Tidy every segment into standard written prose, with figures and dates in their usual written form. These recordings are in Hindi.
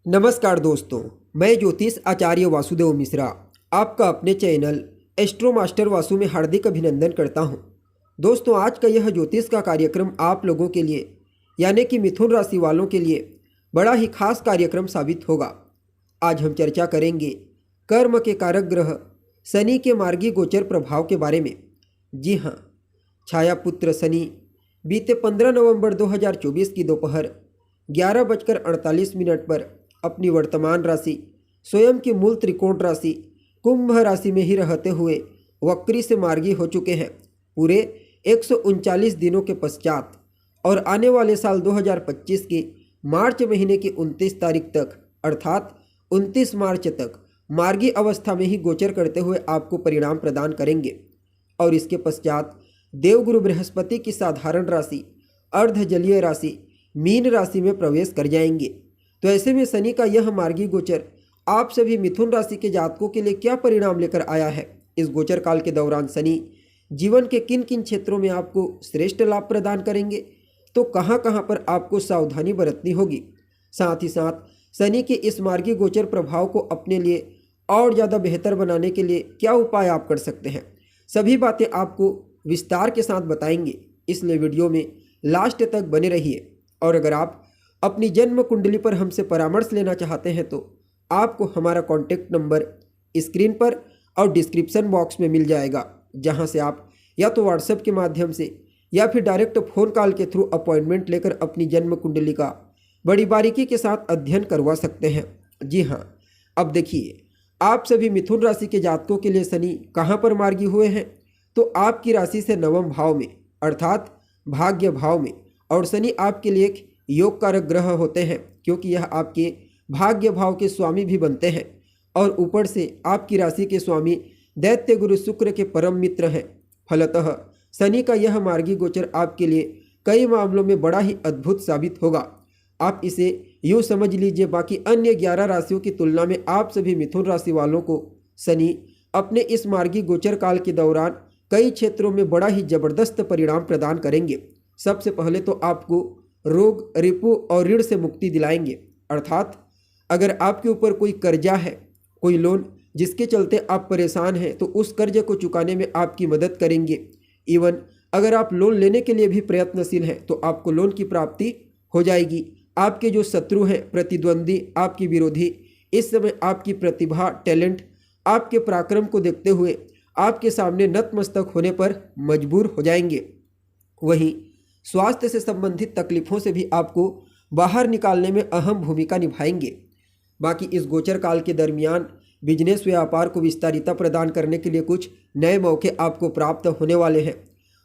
नमस्कार दोस्तों, मैं ज्योतिष आचार्य वासुदेव मिश्रा आपका अपने चैनल एस्ट्रो मास्टर वासु में हार्दिक अभिनंदन करता हूं। दोस्तों, आज का यह ज्योतिष का कार्यक्रम आप लोगों के लिए यानी कि मिथुन राशि वालों के लिए बड़ा ही खास कार्यक्रम साबित होगा। आज हम चर्चा करेंगे कर्म के कारक ग्रह शनि के मार्गी गोचर प्रभाव के बारे में। जी हाँ, छायापुत्र शनि बीते 15 नवंबर 2024 की दोपहर 11:48 पर अपनी वर्तमान राशि स्वयं की मूल त्रिकोण राशि कुंभ राशि में ही रहते हुए वक्री से मार्गी हो चुके हैं पूरे 139 दिनों के पश्चात, और आने वाले साल 2025 के मार्च महीने की 29 तारीख तक अर्थात 29 मार्च तक मार्गी अवस्था में ही गोचर करते हुए आपको परिणाम प्रदान करेंगे। और इसके पश्चात देवगुरु बृहस्पति की साधारण राशि अर्धजलीय राशि मीन राशि में प्रवेश कर जाएंगे। तो ऐसे में शनि का यह मार्गी गोचर आप सभी मिथुन राशि के जातकों के लिए क्या परिणाम लेकर आया है। इस गोचर काल के दौरान शनि जीवन के किन किन क्षेत्रों में आपको श्रेष्ठ लाभ प्रदान करेंगे, तो कहां कहां पर आपको सावधानी बरतनी होगी। साथ ही साथ शनि के इस मार्गी गोचर प्रभाव को अपने लिए और ज़्यादा बेहतर बनाने के लिए क्या उपाय आप कर सकते हैं, सभी बातें आपको विस्तार के साथ बताएंगे। इसलिए वीडियो में लास्ट तक बने रहिए। और अगर आप अपनी जन्म कुंडली पर हमसे परामर्श लेना चाहते हैं तो आपको हमारा कॉन्टैक्ट नंबर स्क्रीन पर और डिस्क्रिप्शन बॉक्स में मिल जाएगा, जहां से आप या तो व्हाट्सएप के माध्यम से या फिर डायरेक्ट फ़ोन कॉल के थ्रू अपॉइंटमेंट लेकर अपनी जन्म कुंडली का बड़ी बारीकी के साथ अध्ययन करवा सकते हैं। जी हाँ, अब देखिए, आप सभी मिथुन राशि के जातकों के लिए शनि कहाँ पर मार्गी हुए हैं, तो आपकी राशि से नवम भाव में अर्थात भाग्य भाव में। और शनि आपके लिए एक योग कारक ग्रह होते हैं, क्योंकि यह आपके भाग्य भाव के स्वामी भी बनते हैं और ऊपर से आपकी राशि के स्वामी दैत्य गुरु शुक्र के परम मित्र हैं। फलतः शनि का यह मार्गी गोचर आपके लिए कई मामलों में बड़ा ही अद्भुत साबित होगा। आप इसे यूँ समझ लीजिए, बाकी अन्य 11 राशियों की तुलना में आप सभी मिथुन राशि वालों को शनि अपने इस मार्गी गोचर काल के दौरान कई क्षेत्रों में बड़ा ही जबरदस्त परिणाम प्रदान करेंगे। सबसे पहले तो आपको रोग, रिपु और ऋण से मुक्ति दिलाएंगे। अर्थात अगर आपके ऊपर कोई कर्जा है, कोई लोन जिसके चलते आप परेशान हैं, तो उस कर्ज को चुकाने में आपकी मदद करेंगे। इवन अगर आप लोन लेने के लिए भी प्रयत्नशील हैं तो आपको लोन की प्राप्ति हो जाएगी। आपके जो शत्रु हैं, प्रतिद्वंदी, आपकी विरोधी, इस समय आपकी प्रतिभा, टैलेंट, आपके पराक्रम को देखते हुए आपके सामने नतमस्तक होने पर मजबूर हो जाएंगे। वहीं स्वास्थ्य से संबंधित तकलीफों से भी आपको बाहर निकालने में अहम भूमिका निभाएंगे। बाकी इस गोचर काल के दरमियान बिजनेस व्यापार को विस्तारिता प्रदान करने के लिए कुछ नए मौके आपको प्राप्त होने वाले हैं।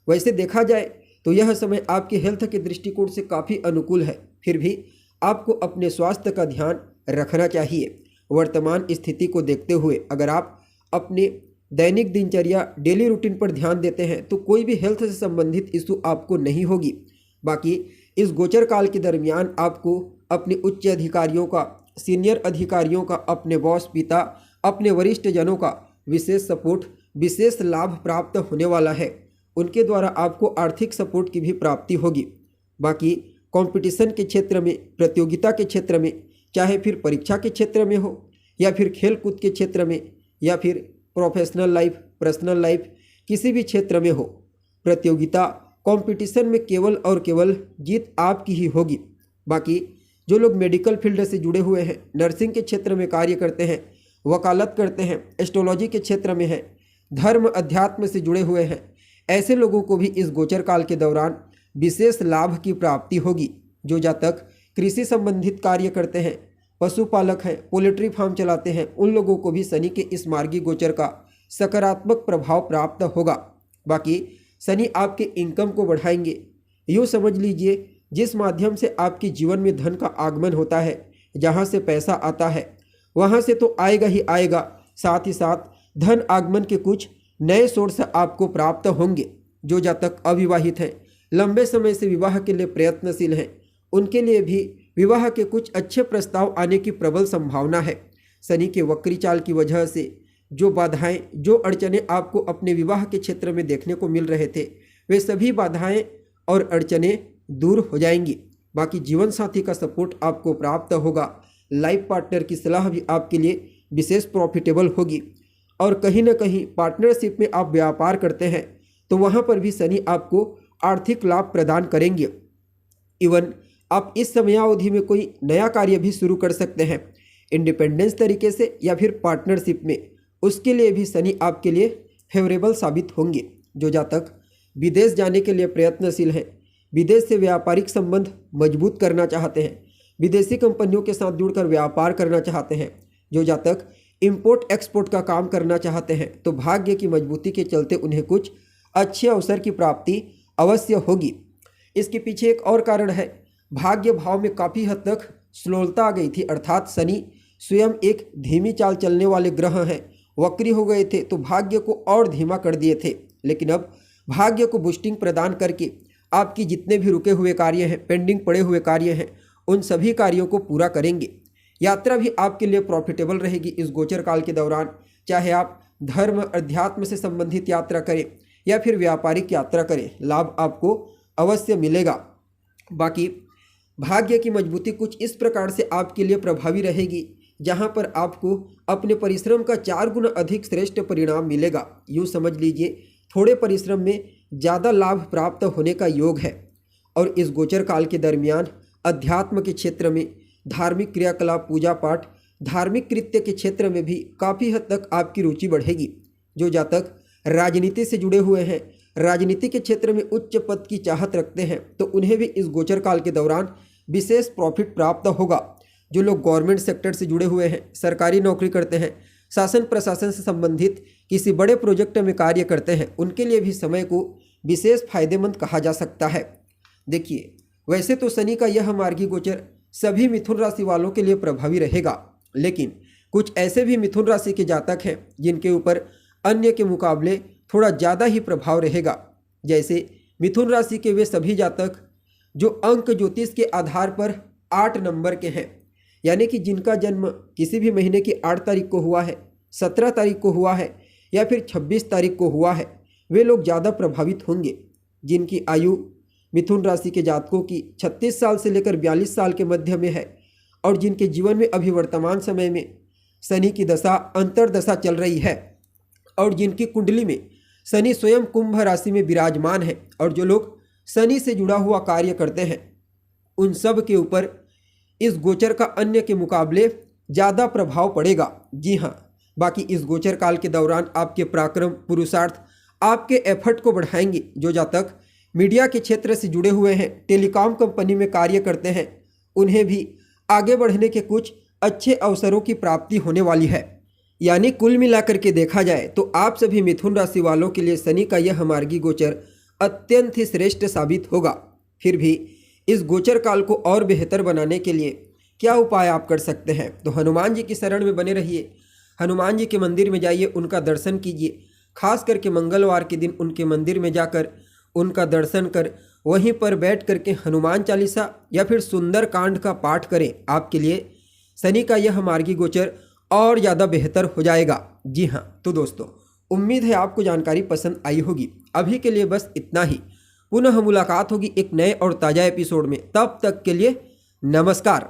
वैसे देखा जाए तो यह समय आपके हेल्थ के दृष्टिकोण से काफ़ी अनुकूल है, फिर भी आपको अपने स्वास्थ्य का ध्यान रखना चाहिए। वर्तमान स्थिति को देखते हुए अगर आप अपने दैनिक दिनचर्या, डेली रूटीन पर ध्यान देते हैं तो कोई भी हेल्थ से संबंधित इशू आपको नहीं होगी। बाकी इस गोचर काल के दरमियान आपको अपने उच्च अधिकारियों का, सीनियर अधिकारियों का, अपने बॉस, पिता, अपने वरिष्ठ जनों का विशेष सपोर्ट, विशेष लाभ प्राप्त होने वाला है। उनके द्वारा आपको आर्थिक सपोर्ट की भी प्राप्ति होगी। बाकी कंपटीशन के क्षेत्र में, प्रतियोगिता के क्षेत्र में, चाहे फिर परीक्षा के क्षेत्र में हो या फिर खेल कूद के क्षेत्र में या फिर प्रोफेशनल लाइफ, पर्सनल लाइफ, किसी भी क्षेत्र में हो, प्रतियोगिता, कंपटीशन में केवल और केवल जीत आपकी ही होगी। बाकी जो लोग मेडिकल फील्ड से जुड़े हुए हैं, नर्सिंग के क्षेत्र में कार्य करते हैं, वकालत करते हैं, एस्ट्रोलॉजी के क्षेत्र में हैं, धर्म अध्यात्म से जुड़े हुए हैं, ऐसे लोगों को भी इस गोचर काल के दौरान विशेष लाभ की प्राप्ति होगी। जो जातक कृषि संबंधित कार्य करते हैं, पशुपालक हैं, पोल्ट्री फार्म चलाते हैं, उन लोगों को भी शनि के इस मार्गी गोचर का सकारात्मक प्रभाव प्राप्त होगा। बाकी शनि आपके इनकम को बढ़ाएंगे। यूँ समझ लीजिए, जिस माध्यम से आपके जीवन में धन का आगमन होता है, जहाँ से पैसा आता है वहाँ से तो आएगा ही आएगा, साथ ही साथ धन आगमन के कुछ नए सोर्स आपको प्राप्त होंगे। जो जातक अविवाहित हैं, लंबे समय से विवाह के लिए प्रयत्नशील हैं, उनके लिए भी विवाह के कुछ अच्छे प्रस्ताव आने की प्रबल संभावना है। शनि के वक्री चाल की वजह से जो बाधाएं, जो अड़चनें आपको अपने विवाह के क्षेत्र में देखने को मिल रहे थे, वे सभी बाधाएं और अड़चनें दूर हो जाएंगी। बाकी जीवन साथी का सपोर्ट आपको प्राप्त होगा। लाइफ पार्टनर की सलाह भी आपके लिए विशेष प्रॉफिटेबल होगी। और कहीं ना कहीं पार्टनरशिप में आप व्यापार करते हैं तो वहाँ पर भी शनि आपको आर्थिक लाभ प्रदान करेंगे। इवन आप इस समयावधि में कोई नया कार्य भी शुरू कर सकते हैं इंडिपेंडेंस तरीके से या फिर पार्टनरशिप में, उसके लिए भी शनि आपके लिए फेवरेबल साबित होंगे। जो जातक विदेश जाने के लिए प्रयत्नशील हैं, विदेश से व्यापारिक संबंध मजबूत करना चाहते हैं, विदेशी कंपनियों के साथ जुड़कर व्यापार करना चाहते हैं, जो जातक इंपोर्ट एक्सपोर्ट का काम करना चाहते हैं, तो भाग्य की मजबूती के चलते उन्हें कुछ अच्छे अवसर की प्राप्ति अवश्य होगी। इसके पीछे एक और कारण है, भाग्य भाव में काफ़ी हद तक स्लोलता आ गई थी, अर्थात शनि स्वयं एक धीमी चाल चलने वाले ग्रह हैं, वक्री हो गए थे तो भाग्य को और धीमा कर दिए थे। लेकिन अब भाग्य को बूस्टिंग प्रदान करके आपकी जितने भी रुके हुए कार्य हैं, पेंडिंग पड़े हुए कार्य हैं, उन सभी कार्यों को पूरा करेंगे। यात्रा भी आपके लिए प्रॉफिटेबल रहेगी इस गोचर काल के दौरान, चाहे आप धर्म अध्यात्म से संबंधित यात्रा करें या फिर व्यापारिक यात्रा करें, लाभ आपको अवश्य मिलेगा। बाकी भाग्य की मजबूती कुछ इस प्रकार से आपके लिए प्रभावी रहेगी, जहां पर आपको अपने परिश्रम का 4 गुना अधिक श्रेष्ठ परिणाम मिलेगा। यूँ समझ लीजिए थोड़े परिश्रम में ज़्यादा लाभ प्राप्त होने का योग है। और इस गोचर काल के दरमियान अध्यात्म के क्षेत्र में, धार्मिक क्रियाकलाप, पूजा पाठ, धार्मिक कृत्य के क्षेत्र में भी काफ़ी हद तक आपकी रुचि बढ़ेगी। जो जातक राजनीति से जुड़े हुए हैं, राजनीति के क्षेत्र में उच्च पद की चाहत रखते हैं, तो उन्हें भी इस गोचर काल के दौरान विशेष प्रॉफिट प्राप्त होगा। जो लोग गवर्नमेंट सेक्टर से जुड़े हुए हैं, सरकारी नौकरी करते हैं, शासन प्रशासन से संबंधित किसी बड़े प्रोजेक्ट में कार्य करते हैं, उनके लिए भी समय को विशेष फायदेमंद कहा जा सकता है। देखिए, वैसे तो शनि का यह मार्गी गोचर सभी मिथुन राशि वालों के लिए प्रभावी रहेगा, लेकिन कुछ ऐसे भी मिथुन राशि के जातक हैं जिनके ऊपर अन्य के मुकाबले थोड़ा ज़्यादा ही प्रभाव रहेगा। जैसे मिथुन राशि के वे सभी जातक जो अंक ज्योतिष के आधार पर 8 नंबर के हैं, यानी कि जिनका जन्म किसी भी महीने की 8 तारीख को हुआ है, 17 तारीख को हुआ है या फिर 26 तारीख को हुआ है, वे लोग ज़्यादा प्रभावित होंगे। जिनकी आयु मिथुन राशि के जातकों की 36 साल से लेकर 42 साल के मध्य में है और जिनके जीवन में अभी वर्तमान समय में शनि की दशा अंतर्दशा चल रही है और जिनकी कुंडली में शनि स्वयं कुंभ राशि में विराजमान है और जो लोग शनि से जुड़ा हुआ कार्य करते हैं, उन सब के ऊपर इस गोचर का अन्य के मुकाबले ज़्यादा प्रभाव पड़ेगा। जी हाँ, बाकी इस गोचर काल के दौरान आपके पराक्रम, पुरुषार्थ आपके एफर्ट को बढ़ाएंगे। जो जातक मीडिया के क्षेत्र से जुड़े हुए हैं, टेलीकॉम कंपनी में कार्य करते हैं, उन्हें भी आगे बढ़ने के कुछ अच्छे अवसरों की प्राप्ति होने वाली है। यानी कुल मिलाकर के देखा जाए तो आप सभी मिथुन राशि वालों के लिए शनि का यह मार्गी गोचर अत्यंत ही श्रेष्ठ साबित होगा। फिर भी इस गोचर काल को और बेहतर बनाने के लिए क्या उपाय आप कर सकते हैं? तो हनुमान जी की शरण में बने रहिए, हनुमान जी के मंदिर में जाइए, उनका दर्शन कीजिए। खास करके मंगलवार के दिन उनके मंदिर में जाकर उनका दर्शन कर वहीं पर बैठ करके हनुमान चालीसा या फिर सुंदर कांड का पाठ करें। आपके लिए शनि का यह मार्गी गोचर और ज़्यादा बेहतर हो जाएगा। जी हाँ, तो दोस्तों उम्मीद है आपको जानकारी पसंद आई होगी। अभी के लिए बस इतना ही। पुनः मुलाकात होगी एक नए और ताज़ा एपिसोड में। तब तक के लिए नमस्कार।